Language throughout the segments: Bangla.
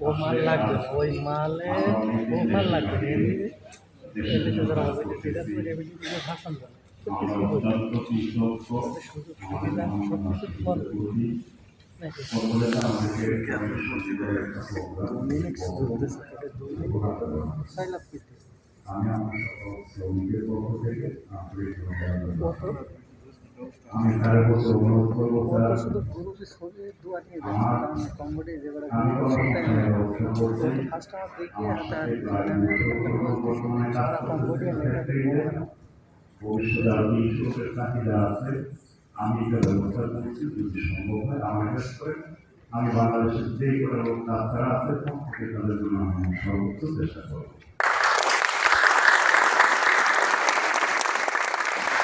ও মাল লাগবে না, ওই মালে ও মাল লাগবে না, এমনি এমনিতে যারা হবে সেটা তো রেভিনিউ ভাষণ বলে সুযোগ সুবিধা সব কিছু ফল আমি আমার সকল শ্রমিকের পক্ষ থেকে আমি তার বছর অনুরোধ করবো শুধু গ্রুপে ছবি দোয়া নিয়ে কম্বোডে যেগুলো ফার্স্ট আমার দেখিয়ে সারা কম্বোডিয়া ভবিষ্যতে আরো ইনশোরেন্সের চাহিদা আছে। আমি এটা ব্যবস্থা করছি, যদি সম্ভব হয় আমার কাছ করে আমি বাংলাদেশের যে কটা লোক তাছাড়া আছে তাদের জন্য আমি সর্বোচ্চ চেষ্টা করব।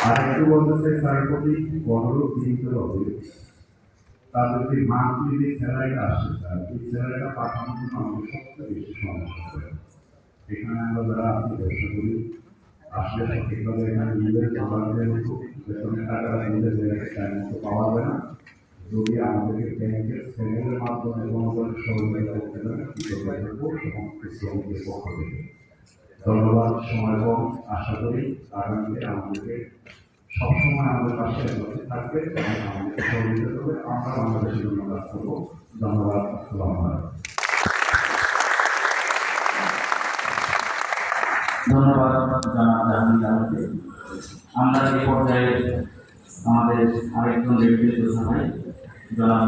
আর একটু বলতে চাই তার প্রতি অনুরোধ দিতে হবে, তার যদি মান্থলি যে স্যালারিটা আসে স্যার, এই স্যালারিটা পাঠানোর জন্য আমাদের সবচেয়ে বেশি সমস্যা হয়। এখানে আমরা যারা আছি ব্যবসা করি আসলে সঠিকভাবে এখানে নিজের সমাজের মতো বেতনের টাকাটা নিজের জায়গায় টাইম মতো পাওয়া যায় না। যদি আমাদেরকে ব্যাংকের চ্যানেলের মাধ্যমে কোনো ধরনের সহযোগিতা করতে পারে সমস্ত শ্রমিকের পক্ষ থেকে ধন্যবাদ। সময় কম, আশা করি আগামীতে আমাদেরকে সবসময় আমাদের পাশে থাকবে এবং আমাদেরকে সহযোগিতা করবে। আমরা বাংলাদেশের জন্য কাজ করবো। ধন্যবাদ। আসসালামু আলাইকুম। ধন্যবাদ জানাব জাহাঙ্গীর আলমকে। আমরা এই পর্যায়ে আমাদের আরেকজন ব্যক্তিত্ব সভায় জনাব